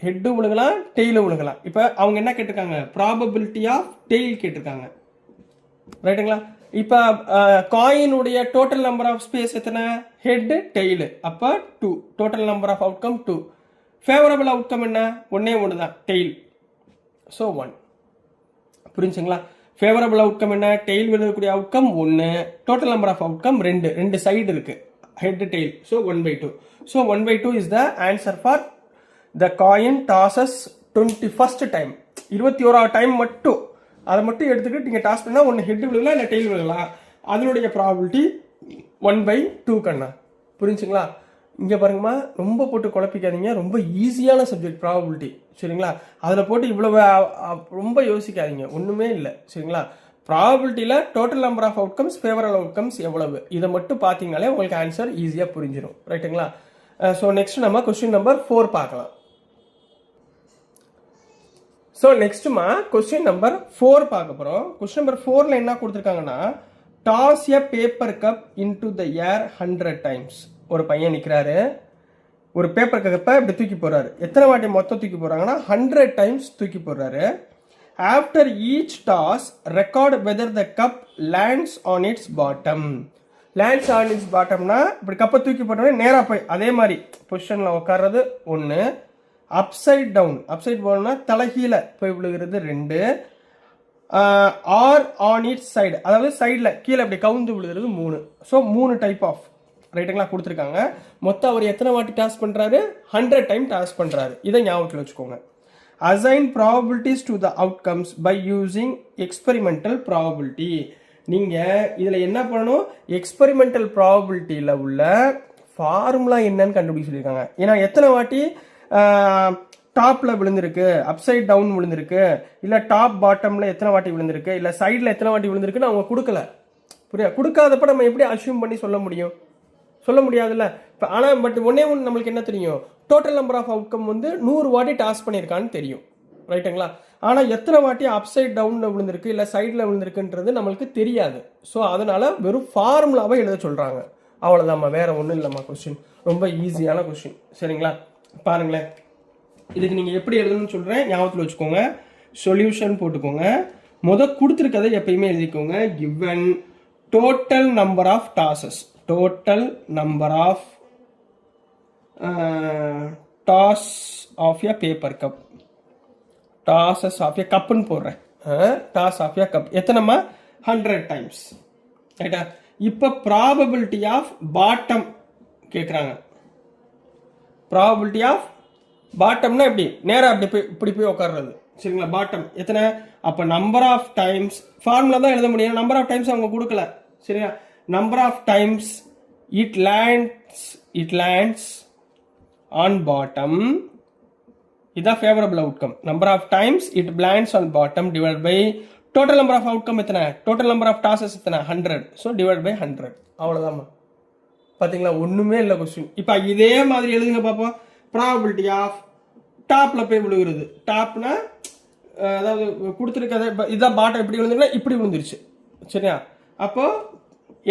ஹெட்டும் விழுகலாம் டெய்லும் விழுகலாம். இப்போ அவங்க என்ன கேட்டிருக்காங்க, ப்ராபபிலிட்டி ஆஃப் டெய்ல் கேட்டிருக்காங்க, ரைட்டுங்களா. இப்போ காயினுடைய டோட்டல் நம்பர் ஆஃப் ஸ்பேஸ் எத்தனை, ஹெட் டெய்லு, அப்போ 2, total number of outcome 2. Favourable outcome என்ன, ஒன்னே ஒன்று தான், டெய்ல், ஸோ 1. புரிஞ்சுங்களா. ஃபேவரபிள் அவுட்கம் என்ன, டெய்ல் விழுகக்கூடிய outcome 1, total number of outcome 2 side இருக்கு, head tail, so 1/2. So 1/2 is the answer for the coin tosses 21st time. 21வது டைம் மட்டும், அதை மட்டும் எடுத்துக்கிட்டு நீங்கள் டாஸ் பண்ணால் ஒன்று ஹெட் விழுகலாம் இல்லை டெய்ல் விழுகலாம். அதனுடைய ப்ராபிலிட்டி 1/2 கண்ணா. புரிஞ்சுங்களா. இங்கே பாருங்கம்மா, ரொம்ப போட்டு குழப்பிக்காதீங்க, ரொம்ப ஈஸியான சப்ஜெக்ட் ப்ராபபிலிட்டி, சரிங்களா. அதில் போட்டு இவ்வளவு ரொம்ப யோசிக்காதீங்க, ஒன்றுமே இல்லை, சரிங்களா. ப்ராபபிலிட்டியில் total number of outcomes, favourable outcomes எவ்வளவு, இதை மட்டும் பார்த்தீங்கனாலே உங்களுக்கு ஆன்சர் ஈஸியாக புரிஞ்சிடும், ரைட்டுங்களா. ஸோ நெக்ஸ்ட் நம்ம கொஸ்டின் நம்பர் 4 பார்க்கலாம். ஸோ நெக்ஸ்ட்டுமா கொஸ்டின் நம்பர் 4 பார்க்க போகிறோம். கொஸ்டின் நம்பர் 4ல் என்ன கொடுத்துருக்காங்கன்னா, toss a paper cup into the air 100 times. ஒரு பையன் நிற்கிறாரு, ஒரு பேப்பர் கப்பை இப்படி தூக்கி போடுறாரு. எத்தனை வாட்டி மொத்தம் தூக்கி போடுறாங்கன்னா 100 டைம்ஸ் தூக்கி போடுறாரு. After each toss record whether the cup lands on its bottom. Lands on its பாட்டம்னா இப்படி கப்பை தூக்கி போட்டோன்னே நேராக போய் அதே மாதிரி பொசிஷனில் உட்கார்றது 1, அப்சைட் டவுன், அப்சைட் டவுன்னா தலைகீழ போய் விழுகிறது 2, ஆர் ஆன் இட்ஸ் சைடு, அதாவது சைடில் கீழே அப்படி கவுந்து விழுகிறது 3. ஸோ 3 டைப் ஆஃப் ரைட்டுங்களா கொடுத்துருக்காங்க. மொத்தம் அவர் எத்தனை வாட்டி டாஸ் பண்ணுறாரு, 100 டைம் டாஸ் பண்ணுறாரு. இதை ஞாபகத்தில் வச்சுக்கோங்க. Assign probabilities to the outcomes by using experimental probability. நீங்கள் இதில் என்ன பண்ணணும், எக்ஸ்பெரிமெண்டல் ப்ராபபிலிட்டியில் உள்ள ஃபார்முலா என்னன்னு கண்டுபிடிக்க சொல்லியிருக்காங்க. ஏன்னா எத்தனை வாட்டி டாப்பில் விழுந்திருக்கு, அப்சைட் டவுன் விழுந்திருக்கு, இல்லை டாப் பாட்டமில் எத்தனை வாட்டி விழுந்திருக்கு, இல்லை சைடில் எத்தனை வாட்டி விழுந்திருக்குன்னு அவங்க கொடுக்கல. புரியா, கொடுக்காதப்ப நம்ம எப்படி அஷ்யூம் பண்ணி சொல்ல முடியும், சொல்ல முடியாதுல்ல. இப்போ ஆனால் பட் ஒன்னே ஒன்று நம்மளுக்கு என்ன தெரியும், டோட்டல் நம்பர் ஆஃப் அவுட்கம் வந்து 100 வாட்டி டாஸ் பண்ணியிருக்கான்னு தெரியும், ரைட்டுங்களா. ஆனால் எத்தனை வாட்டி அப்சைட் டவுனில் விழுந்திருக்கு இல்லை சைடில் விழுந்திருக்குன்றது நம்மளுக்கு தெரியாது. ஸோ அதனால வெறும் ஃபார்முலாவை எழுத சொல்கிறாங்க, அவ்வளோதாம்மா, வேற ஒன்றும் இல்லைம்மா. கொஸ்டின் ரொம்ப ஈஸியான கொஸ்டின், சரிங்களா. பாருங்களேன், இதுக்கு நீங்கள் எப்படி எழுதணும்னு சொல்கிறேன், ஞாபகத்தில் வச்சுக்கோங்க. சொல்யூஷன் போட்டுக்கோங்க. கொடுத்துருக்கதை எப்பயுமே எழுதிக்கோங்க. Given total number of tosses, total number of toss of a paper cup, tosses of a கப்புன்னு போடுறேன். டாஸ் ஆஃப் எ கப் எத்தனைமா, 100 டைம்ஸ், ரைட்டா. இப்போ ப்ராபபிலிட்டி ஆஃப் பாட்டம் கேட்குறாங்க. ப்ராபபிலிட்டி ஆஃப் பாட்டம்னா எப்படி, நேராக அப்படி போய் இப்படி போய் உட்கார்றது, சரிங்களா. பாட்டம் எத்தனை, அப்போ நம்பர் ஆஃப் டைம்ஸ், ஃபார்முலா தான் எழுத முடியும். நம்பர் ஆஃப் டைம்ஸ் அவங்க கொடுக்கல, சரியா. Number of times it lands on bottom, இதுதான் favourable outcome. Number of times it lands on bottom divide by total number of outcome எத்தனை, டோட்டல் நம்பர் ஆஃப் டாசஸ் எத்தனை, 100. So divide by 100, அவ்வளோதாம்மா. பார்த்தீங்களா, ஒன்றுமே இல்லை கொஸ்டின். இப்போ இதே மாதிரி எழுதுங்க பார்ப்போம். ப்ராபபிலிட்டி ஆஃப் டாப்பில் போய் விழுகிறது, டாப்னா அதாவது கொடுத்துருக்கதை இதான் பாட்டம் எப்படி விழுந்துருக்குன்னா இப்படி விழுந்துருச்சு, சரியா. அப்போ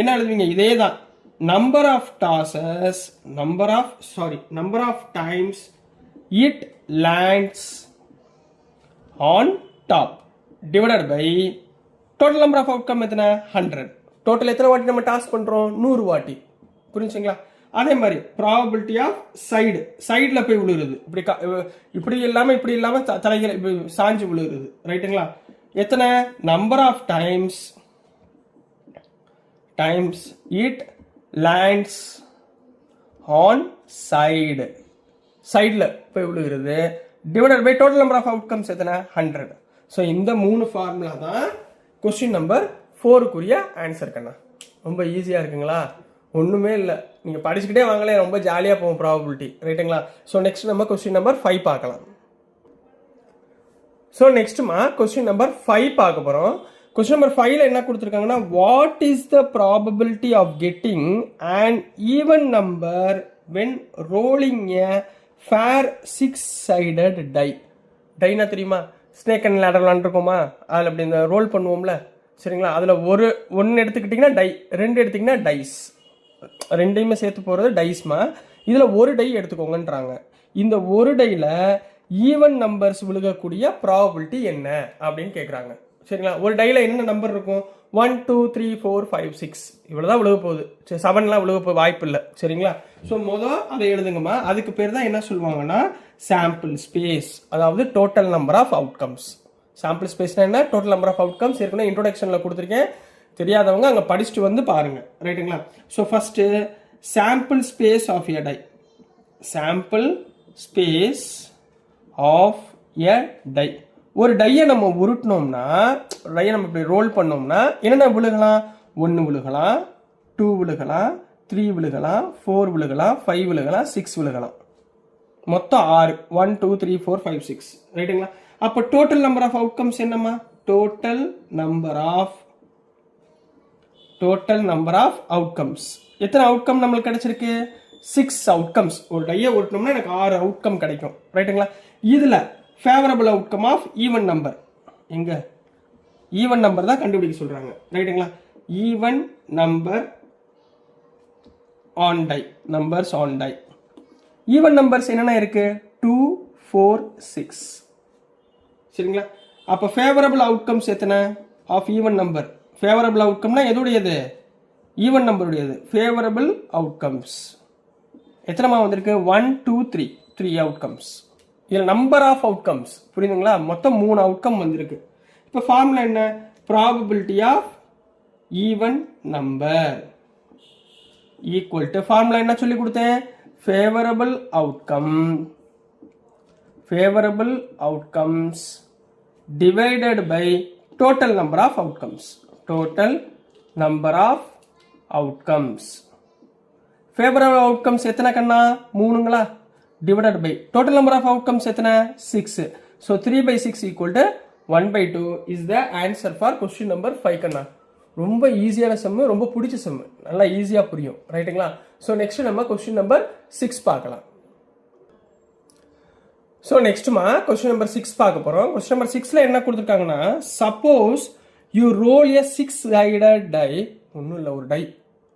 என்ன எழுதுவீங்க, இதே தான். Number of tosses, number of times it lands on top divided by total number of outcome எத்தனை, 100. டோட்டல் எத்தனை வாட்டி நம்ம டாஸ் பண்ணுறோம், 100 வாட்டி. புரிஞ்சுங்களா. அதே மாதிரி ப்ராபபிலிட்டி ஆஃப் சைடில் போய் விழுகிறது, இப்படி இல்லாமல் தலைகளை சாஞ்சு விழுகிறது, ரைட்டுங்களா. எத்தனை, number of times it lands on சைடில் போய் விழுகிறது divided by total number of outcomes எத்தனை, 100. ஸோ இந்த 3 ஃபார்முலா தான் கொஸ்டின் நம்பர் 4க்குரிய ஆன்சர் கண்ணா. ரொம்ப ஈஸியாக இருக்குங்களா, ஒன்றுமே இல்லை, நீங்கள் படிச்சுக்கிட்டே வாங்களே, ரொம்ப ஜாலியாக போகும் ப்ராபபிலிட்டி, ரைட்டுங்களா. ஸோ நெக்ஸ்ட் நம்ம கொஸ்டின் நம்பர் 5 பார்க்கலாம். ஸோ நெக்ஸ்ட்டுமா கொஸ்டின் நம்பர் 5 பார்க்க போகிறோம். கொஸ்டின் நம்பர் 5ல் என்ன கொடுத்துருக்காங்கன்னா, what is the probability of getting and even number when rolling a fair 6-sided டைனா தெரியுமா, ஸ்னேக் அண்ட் லேடர் விளாண்டுருக்கோமா, அதில் அப்படி இந்த ரோல் பண்ணுவோம்ல, சரிங்களா. அதில் ஒன்று எடுத்துக்கிட்டிங்கன்னா டை, 2 எடுத்திங்கன்னா டைஸ், ரெண்டையுமே சேர்த்து போகிறது டைஸ்மா. இதில் ஒரு டை எடுத்துக்கோங்கன்றாங்க. இந்த ஒரு டையில் ஈவன் நம்பர்ஸ் விழுகக்கூடிய ப்ராபபிலிட்டி என்ன அப்படின்னு கேட்குறாங்க. சரிங்களா? ஒரு டையில் என்னென்ன நம்பர் இருக்கும்? 1 2 3 4 5 6 இவ்வளோதான் விழுக போகுது. சரி, 7லாம் விழுக போக வாய்ப்பு இல்லை. சரிங்களா? ஸோ அதை எழுதுங்கம்மா. அதுக்கு பேர் தான் என்ன சொல்லுவாங்கன்னா சாம்பிள் ஸ்பேஸ், அதாவது total number of outcomes. Sample ஸ்பேஸ்னா என்ன? Total number of outcomes. ஏற்கனவே இன்ட்ரோடக்ஷனில் கொடுத்துருக்கேன், தெரியாதவங்க அங்கே படிச்சுட்டு வந்து பாருங்க. ரைட்டுங்களா? So first sample space of a die. Sample space of a die. ஒரு டையை நம்ம உருட்டினோம்னா, டையை நம்ம இப்படி ரோல் பண்ணோம்னா என்னென்ன விழுகலாம்? 1 விழுகலாம், 2 விழுகலாம், 3 விழுகலாம், 4 விழுகலாம், 5 விழுகலாம், 6 விழுகலாம். மொத்தம் 6. 1 2 3 4 5 6. ரைட்டுங்களா? அப்போ டோட்டல் நம்பர் ஆஃப் அவுட்கம்ஸ் என்னம்மா? Total number of outcomes. எத்தனை அவுட்கம் நம்மளுக்கு கிடைச்சிருக்கு? 6 அவுட்கம்ஸ். ஒரு டையை உருட்டினோம்னா எனக்கு 6 அவுட்கம் கிடைக்கும். ரைட்டுங்களா? இதுல favourable outcome of even number எங்க? ஈவன் நம்பர் தான் கண்டுபிடிக்க சொல்றாங்க. ரைட்டுங்களா? Even number on die, numbers on die. Even numbers என்னென்ன இருக்கு? 2 4 6. சரிங்களா? அப்போ ஃபேவரபிள் அவுட்கம்ஸ் எத்தனை ஆஃப் ஈவன் நம்பர்? ஃபேவரபிள் அவுட்கம்னா எதுடையது? ஈவன் நம்பருடையது. ஃபேவரபிள் அவுட்கம்ஸ் எத்தனைமா வந்திருக்கு? 1 2 3 3 அவுட்கம்ஸ். இதில் நம்பர் ஆஃப் அவுட்கம்ஸ் புரியுதுங்களா? மொத்தம் 3 அவுட்கம் வந்திருக்கு. இப்போ ஃபார்முலா என்ன? Probability of even number equal to, formula என்ன சொல்லி கொடுத்தேன்? Favourable outcomes divided by total number of outcomes. Total number of outcomes. Favourable outcomes எத்தனை கண்ணா? 3ங்களா? divided by total number of outcomes எத்தனை? 6. So 3/6 equal to 1/2 is the answer for question number 5 கண்ணா. ரொம்ப ஈஸியான சம்மு, ரொம்ப பிடிச்ச சம்மு, நல்லா ஈஸியாக புரியும். ரைட்டுங்களா? ஸோ நெக்ஸ்ட் நம்ம கொஸ்டின் நம்பர் 6 பார்க்கலாம். ஸோ நெக்ஸ்ட்மா கொஸ்டின் நம்பர் 6 பார்க்க போகிறோம். கொஸ்டின் நம்பர் 6ல என்ன கொடுத்துருக்காங்கன்னா, suppose you roll a 6-sided die. ஒன்றும் இல்லை, ஒரு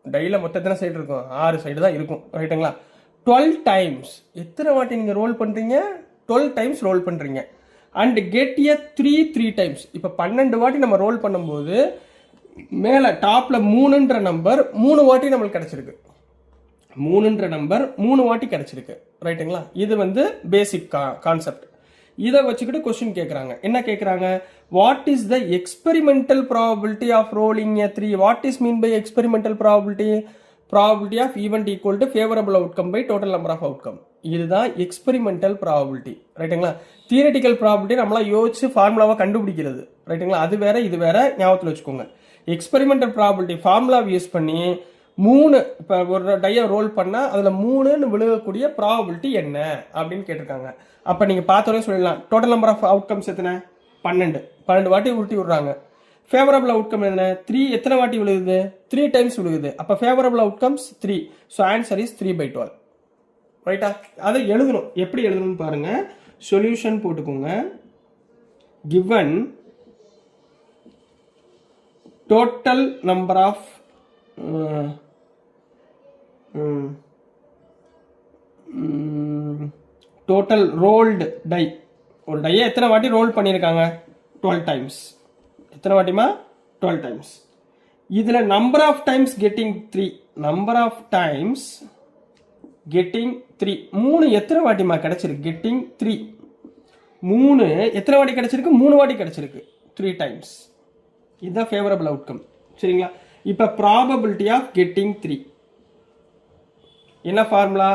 டையில் மொத்தம் எத்தனை சைடு இருக்கும்? 6 சைடு தான் இருக்கும். ரைட்டுங்களா? 12 டைம்ஸ். எத்தனை வாட்டி நீங்கள் ரோல் பண்ணுறீங்க? 12 டைம்ஸ் ரோல் பண்ணுறீங்க. And get a 3 times. இப்போ 12 வாட்டி நம்ம ரோல் பண்ணும்போது மேலே டாப்பில் 3ன்ற நம்பர் 3 வாட்டி நம்மளுக்கு கிடச்சிருக்கு. 3ன்ற நம்பர் 3 வாட்டி கிடச்சிருக்கு. ரைட்டுங்களா? இது வந்து பேசிக் கான்செப்ட். இதை வச்சுக்கிட்டு கொஸ்டின் கேட்குறாங்க. என்ன கேட்குறாங்க? What is the experimental probability of rolling a 3? What is mean by experimental probability? Probability of event equal to favourable outcome by total number of outcome. இதுதான் எக்ஸ்பெரிமெண்டல் ப்ராபபிலிட்டி. ரைட்டுங்களா? Theoretical probability நம்மளா யோசிச்சு ஃபார்முலாவை கண்டுபிடிக்கிறது. ரைட்டுங்களா? அது வேற, இது வேற, ஞாபகத்தில் வச்சுக்கோங்க. எக்ஸ்பெரிமெண்டல் ப்ராபபிலிட்டி ஃபார்முலாவை யூஸ் பண்ணி 3, இப்போ ஒரு டையை ரோல் பண்ணால் அதில் 3ன்னு விழுகக்கூடிய ப்ராபபிலிட்டி என்ன அப்படின்னு கேட்டிருக்காங்க. அப்போ நீங்கள் பார்த்தோன்னே சொல்லிடலாம், டோட்டல் நம்பர் ஆஃப் அவுட்கம்ஸ் எத்தனை? 12 வாட்டி உருட்டி விடுறாங்க. ஃபேவரபிள் அவுட்கம் என்ன? 3 எத்தனை வாட்டி விழுகுது? 3 டைம்ஸ் விழுகுது. அப்போ favourable outcomes 3. So answer is 3/12. ரைட்டா? அதை எழுதணும். எப்படி எழுதணும்னு பாருங்க. சொல்யூஷன் போட்டுக்கோங்க. given total number of total rolled die. ஒரு டையை எத்தனை வாட்டி ரோல் பண்ணியிருக்காங்க? 12 டைம்ஸ். எத்தனை வாட்டிமா? 12 டைம்ஸ். இதில் number of times getting 3. Number of times getting 3. 3 எத்தனை வாட்டிமா கிடைச்சிருக்கு? கெட்டிங் 3. 3 எத்தனை வாட்டி கிடைச்சிருக்கு? 3 வாட்டி கிடைச்சிருக்கு. 3 டைம்ஸ். இதுதான் ஃபேவரபிள் அவுட்கம். சரிங்களா? இப்போ ப்ராபபிலிட்டி ஆஃப் கெட்டிங் 3 என்ன formula?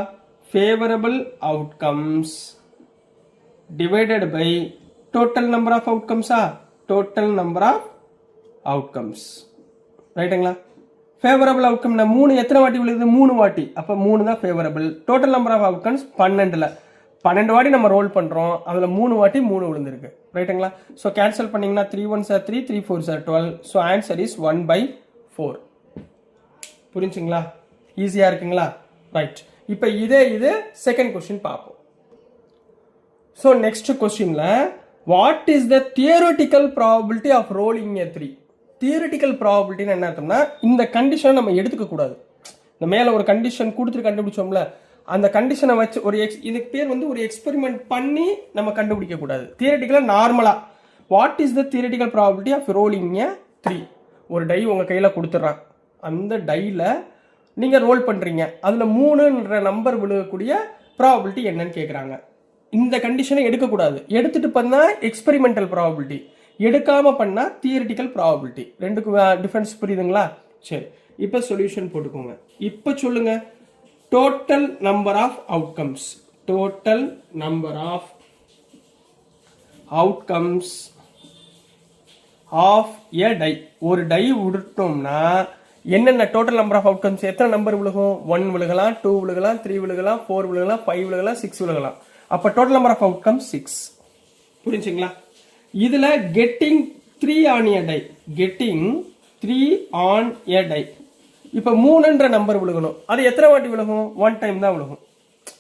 Favourable outcomes divided by total number of outcomes. Total number of outcomes. ரைட்டுங்களா? ஃபேவரபிள் அவுட்கம்னா 3 எத்தனை வாட்டி விழுகுது? 3 வாட்டி. அப்போ 3 தான் favourable. Total number of outcomes 12 வாட்டி நம்ம ரோல் பண்ணுறோம். அதில் 3 வாட்டி 3 விழுந்திருக்கு. ரைட்டுங்களா? ஸோ கேன்சல் பண்ணிங்கன்னா 3 1s are 3, 3 4s are 12. So answer is 1/4. புரிஞ்சுங்களா? ஈஸியாக இருக்குங்களா? ரைட். இப்போ இது செகண்ட் கொஸ்டின் பார்ப்போம். ஸோ நெக்ஸ்ட் கொஸ்டின்ல what is the theoretical probability of rolling a 3? Theoretical ப்ராபபிலிட்டின்னு என்ன அர்த்தம்னா, இந்த கண்டிஷனை நம்ம எடுத்துக்க கூடாது. இந்த மேலே ஒரு கண்டிஷன் கொடுத்துட்டு கண்டுபிடிச்சோம்ல, அந்த கண்டிஷனை வச்சு இதுக்கு பேர் வந்து ஒரு எக்ஸ்பெரிமெண்ட் பண்ணி நம்ம கண்டுபிடிக்க கூடாது. தியரட்டிக்கலாக நார்மலாக what is the theoretical probability of rolling 3? ஒரு டை உங்கள் கையில் கொடுத்துட்றான். அந்த டையில் நீங்கள் ரோல் பண்ணுறீங்க, அதில் 3ன்ற நம்பர் விழுகக்கூடிய ப்ராபபிலிட்டி என்னன்னு கேட்குறாங்க. இந்த கண்டிஷனை எடுக்கக்கூடாது. எடுத்துகிட்டு பண்ணால் எக்ஸ்பெரிமெண்டல் ப்ராபபிலிட்டி, எடுக்காமல் பண்ணால் தியரிட்டிக்கல் ப்ராபபிலிட்டி. ரெண்டுக்கும் டிஃப்ரென்ஸ் புரியுதுங்களா? சரி, இப்போ சொல்யூஷன் போட்டுக்கோங்க. இப்போ சொல்லுங்க, total number of outcomes, total number of outcomes of a die. ஒரு டை விட்டுட்டோம்னா என்னென்ன டோட்டல் நம்பர் ஆஃப் அவுட்கம்ஸ், எத்தனை நம்பர் விழுகும்? 1 விழுகலாம், 2 விழுகலாம், 3 விழுகலாம், 4 விழுகலாம், 5 விழுகலாம், 6 விழுகலாம். அப்போ டோட்டல் நம்பர் ஆஃப் அவுட்கம் 6. புரிஞ்சுங்களா? இதுல getting 3 on a die, getting 3 on a die. இப்போ 3ன்ற நம்பர் விழுகணும். அது எத்தனை வாட்டி விழுகும்? 1 டைம் தான் விழுகும்.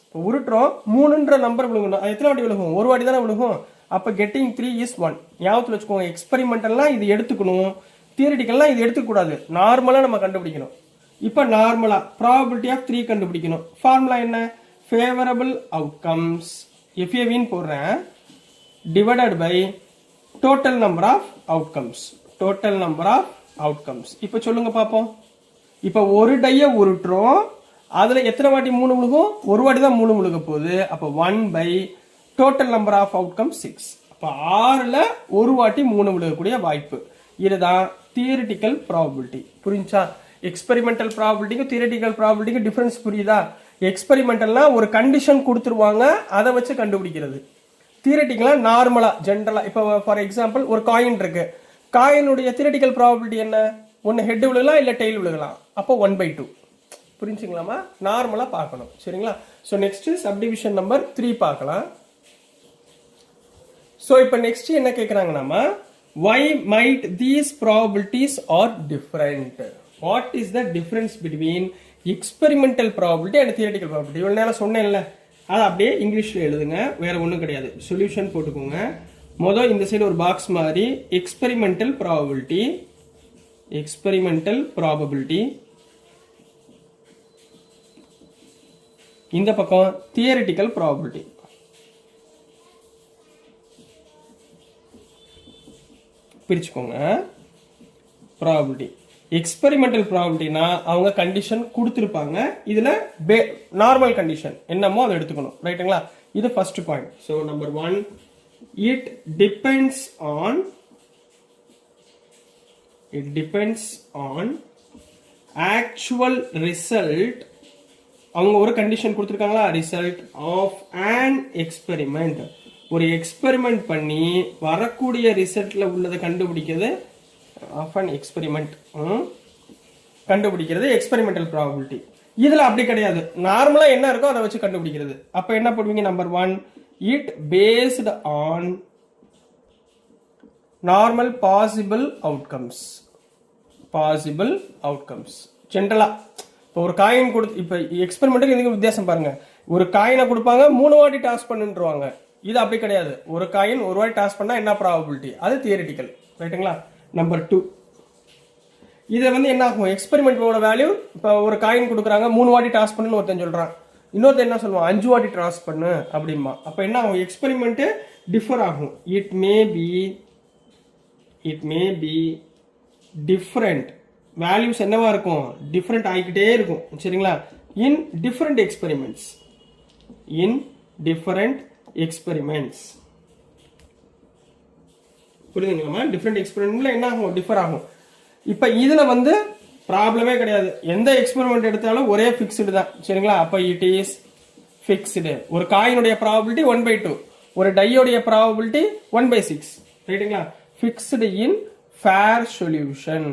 இப்போ உருட்டுறோம், 3ன்ற நம்பர் விழுகணும். அது எத்தனை வாட்டி விழுகும்? ஒரு வாட்டி தானே விழுகும். அப்போ கெட்டிங் 3 இஸ் 1. ஞாபகத்தில் வச்சுக்கோங்க. எக்ஸ்பெரிமெண்டல்லாம் இது எடுத்துக்கணும், தியரிட்டிக்கல்லாம் இது எடுத்துக்கூடாது. நார்மலாக நம்ம கண்டுபிடிக்கணும். இப்போ நார்மலாக ப்ராபபிலிட்டி ஆஃப் 3 கண்டுபிடிக்கணும். ஃபார்முலா என்ன? ஃபேவரபிள் அவுட்கம்ஸ் எஃப்ஏவின்னு போடுறேன், divided by total number of outcomes, total number of outcomes. இப்போ சொல்லுங்க பார்ப்போம். இப்போ ஒரு டையை உருட்டுறோம், அதில் எத்தனை வாட்டி 3 விழுகும்? ஒரு வாட்டி தான் 3 விழுக போகுது. அப்போ 1 by total number of outcome 6. அப்போ 6ல் ஒரு வாட்டி 3 விழுகக்கூடிய வாய்ப்பு. இதுதான் தியரிட்டிக்கல் ப்ராபபிலிட்டி. புரிஞ்சா? எக்ஸ்பெரிமெண்டல் ப்ராபபிலிட்டிக்கும் தியரிட்டிக்கல் ப்ராபபிலிட்டிக்கும் டிஃபரன்ஸ் புரியுதா? எக்ஸ்பெரிமெண்டல்லாம் ஒரு கண்டிஷன் கொடுத்துருவாங்க, அதை வச்சு கண்டுபிடிக்கிறது. தியரிட்டிக்கலாக நார்மலாக ஜென்ரலாக, இப்போ ஃபார் எக்ஸாம்பிள் ஒரு காயின் இருக்கு, காயினுடைய தியரிட்டிக்கல் ப்ராபபிலிட்டி என்ன? ஒன்று ஹெட் விழுகலாம், இல்லை டெய்ல் விழுகலாம். அப்போ 1/2. புரிஞ்சுங்களாமா? நார்மலாக பார்க்கணும். சரிங்களா? ஸோ நெக்ஸ்ட் சப்டிவிஷன் நம்பர் 3 பார்க்கலாம். ஸோ இப்போ நெக்ஸ்ட் என்ன கேட்குறாங்கன்னா, why might these probabilities are different? What is the difference between experimental probability and theoretical probability? இவ்வளோ நேரம் சொன்னேன்ல, அதை அப்படியே இங்கிலீஷில் எழுதுங்க, வேற ஒன்றும் கிடையாது. சொல்யூஷன் போட்டுக்கோங்க. மொதல் இந்த சைடு ஒரு பாக்ஸ் மாதிரி எக்ஸ்பெரிமெண்டல் ப்ராபபிலிட்டி, எக்ஸ்பெரிமெண்டல் ப்ராபபிலிட்டி, இந்த பக்கம் தியரிட்டிக்கல் ப்ராபபிலிட்டி. பிரிச்சுக்கோங்க. ப்ராபபிலிட்டி எக்ஸ்பெரிமெண்டல் ப்ராபபிலிட்டினா அவங்க கண்டிஷன் கொடுத்துருப்பாங்க, இதுல நார்மல் கண்டிஷன் என்னமோ அதை எடுத்துக்கணும். ரைட்டுங்களா? இது first point. So number 1, it depends on actual result. அவங்க ஒரு கண்டிஷன் கொடுத்துருக்காங்களா, ரிசல்ட் ஆஃப் an எக்ஸ்பெரிமெண்ட். ஒரு எக்ஸ்பெரிமெண்ட் பண்ணி வரக்கூடிய ரிசல்ட்ல உள்ளதை கண்டுபிடிக்கிறது ஆஃப் an எக்ஸ்பெரிமெண்ட், கண்டுபிடிக்கிறது எக்ஸ்பெரிமெண்டல் ப்ராபபிலிட்டி. இதுல அப்படி கிடையாது, நார்மலா என்ன இருக்கோ அதை வச்சு கண்டுபிடிக்கிறது. அப்ப என்ன பண்ணுவீங்க? Number 1, it based on normal possible outcomes, possible outcomes. ஜென்ரலா இப்போ ஒரு காயின் கொடுத்து, இப்போ எக்ஸ்பெரிமெண்ட்டுக்கு இதுக்கு வித்தியாசம் பாருங்க. ஒரு காயினை கொடுப்பாங்க, 3 வாட்டி டாஸ் பண்ணுவாங்க. இது அப்படி கிடையாது. ஒரு காயின் ஒரு வாட்டி டாஸ் பண்ணா என்ன ப்ராபபிலிட்டி, அது தியரிட்டிக்கல். ரைட்டுங்களா? நம்பர் 2, இதை வந்து என்ன ஆகும்? எக்ஸ்பெரிமெண்டோட வேல்யூ, இப்போ ஒரு காயின் கொடுக்குறாங்க, 3 வாட்டி டாஸ் பண்ணுன்னு ஒருத்தன் சொல்றான், இன்னொருத்தன் என்ன சொல்லுவான்? 5 வாட்டி டாஸ் பண்ணு அப்படிமா. அப்ப என்ன ஆகும்? எக்ஸ்பெரிமெண்ட் டிஃபர் ஆகும். It may be different values என்னவா இருக்கும்? டிஃப்ரெண்ட் ஆகிக்கிட்டே இருக்கும். சரிங்களா? In different experiments, in different experiments. புரியுதுங்களா? டிஃப்ரெண்ட் எக்ஸ்பெரிமெண்ட்ல என்ன ஆகும்? டிஃபர் ஆகும். இப்ப இதுல வந்து ப்ராப்ளமே கிடையாது. எந்த எக்ஸ்பெரிமெண்ட் எடுத்தாலும் ஒரே ஃபிக்ஸ்டு தான். சரிங்களா? அப்ப இட் இஸ் ஃபிக்ஸ்டு. ஒரு காயினுடைய ப்ராபபிலிட்டி 1/2, ஒரு டையோடைய ப்ராபபிலிட்டி 1/6. ரைட்டுங்களா? Fixed in fair solution,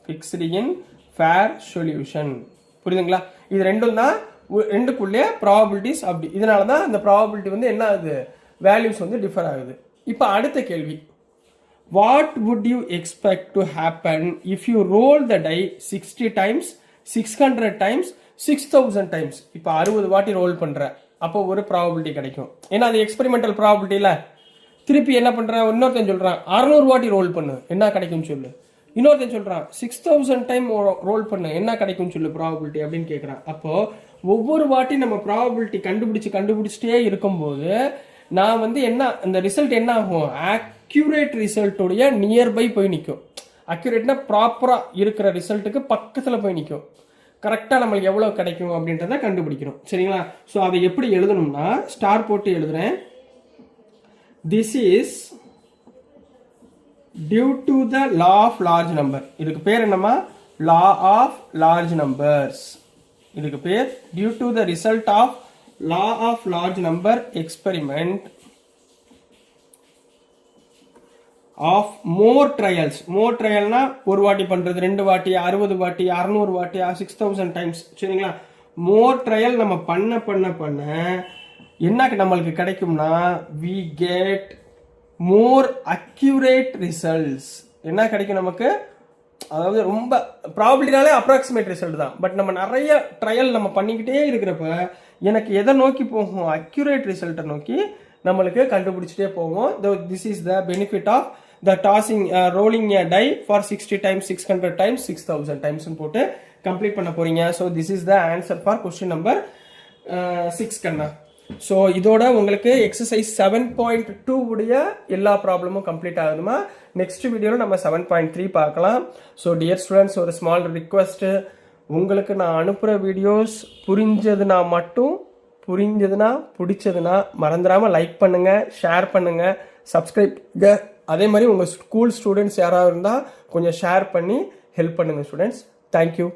fixed in fair solution. புரியுதுங்களா? இது ரெண்டும் தான், ரெண்டுக்குள்ளே ப்ராபபிலிட்டிஸ். அப்படி இதனால தான் இந்த ப்ராபபிலிட்டி வந்து என்ன ஆகுது? வேல்யூஸ் வந்து டிஃபர் ஆகுது. இப்போ அடுத்த கேள்வி, what would you expect to happen if you roll the die 60 times, 600 times, 6000 times? இப்போ 60 வாட்டி ரோல் பண்ற, அப்போ ஒரு ப்ராபபிலிட்டி கிடைக்கும். ஏன்னா அது எக்ஸ்பெரிமெண்டல் ப்ராபபிலிட்டியில. திருப்பி என்ன பண்ற? இன்னொருத்தன் சொல்றான் 600 வாட்டி ரோல் பண்ணு, என்ன கிடைக்கும் சொல்லு? இன்னொருத்தன் சொல்கிறான் 6000 டைம் ரோல் பண்ண என்ன கிடைக்கும்னு சொல்லு ப்ராபபிலிட்டி அப்படின்னு கேட்குறான். அப்போது ஒவ்வொரு வாட்டி நம்ம ப்ராபபிலிட்டி கண்டுபிடிச்சிட்டே இருக்கும்போது நான் வந்து என்ன அந்த ரிசல்ட் என்ன ஆகும், அக்யூரேட் ரிசல்ட்டுடைய நியர்பை போய் நிற்கும். அக்யூரேட்னா ப்ராப்பராக இருக்கிற ரிசல்ட்டுக்கு பக்கத்தில் போய் நிற்கும். கரெக்டாக நம்மளுக்கு எவ்வளோ கிடைக்கும் அப்படின்றத கண்டுபிடிக்கிறோம். சரிங்களா? ஸோ அதை எப்படி எழுதணும்னா ஸ்டார் போட்டு எழுதுறேன். This is due to the law of large number. இதுக்கு பேர் என்னமா? Law of large numbers. இதுக்கு பேர் due to the result of law of large number experiment of more trials. More ட்ரையல்னா ஒரு வாட்டி பண்றது, 2 வாட்டி, 60 வாட்டி, 600 வாட்டி, 6000 டைம்ஸ். சரிங்களா? மோர் ட்ரையல் நம்ம பண்ண என்ன நம்மளுக்கு கிடைக்கும்னா we get more accurate results. என்ன கிடைக்கும் நமக்கு? அதாவது ரொம்ப ப்ராபபிலிட்டினாலே அப்ராக்சிமேட் ரிசல்ட் தான். பட் நம்ம நிறைய ட்ரையல் நம்ம பண்ணிக்கிட்டே இருக்கிறப்ப எனக்கு எதை நோக்கி போகும்? அக்யூரேட் ரிசல்ட்டை நோக்கி நம்மளுக்கு கண்டுபிடிச்சிட்டே போவோம். This is the benefit of the tossing rolling a die for 60 times, 600 times, 6000 times போட்டு கம்ப்ளீட் பண்ண போறீங்க. So this is the answer for question number 6 கண்ணா. ஸோ இதோட உங்களுக்கு எக்ஸசைஸ் 7.2 உடைய எல்லா ப்ராப்ளமும் கம்ப்ளீட் ஆகுதுமா. நெக்ஸ்ட் வீடியோவில் நம்ம 7.3 பார்க்கலாம். ஸோ டியர் ஸ்டூடெண்ட்ஸ், ஒரு ஸ்மால் ரிக்வெஸ்ட், உங்களுக்கு நான் அனுப்புகிற வீடியோஸ் புரிஞ்சதுன்னா பிடிச்சதுன்னா மறந்துடாமல் லைக் பண்ணுங்கள், ஷேர் பண்ணுங்கள், சப்ஸ்கிரைப். அதே மாதிரி உங்கள் ஸ்கூல் ஸ்டூடெண்ட்ஸ் யாராவது இருந்தால் கொஞ்சம் ஷேர் பண்ணி ஹெல்ப் பண்ணுங்கள் ஸ்டூடெண்ட்ஸ். தேங்க்யூ.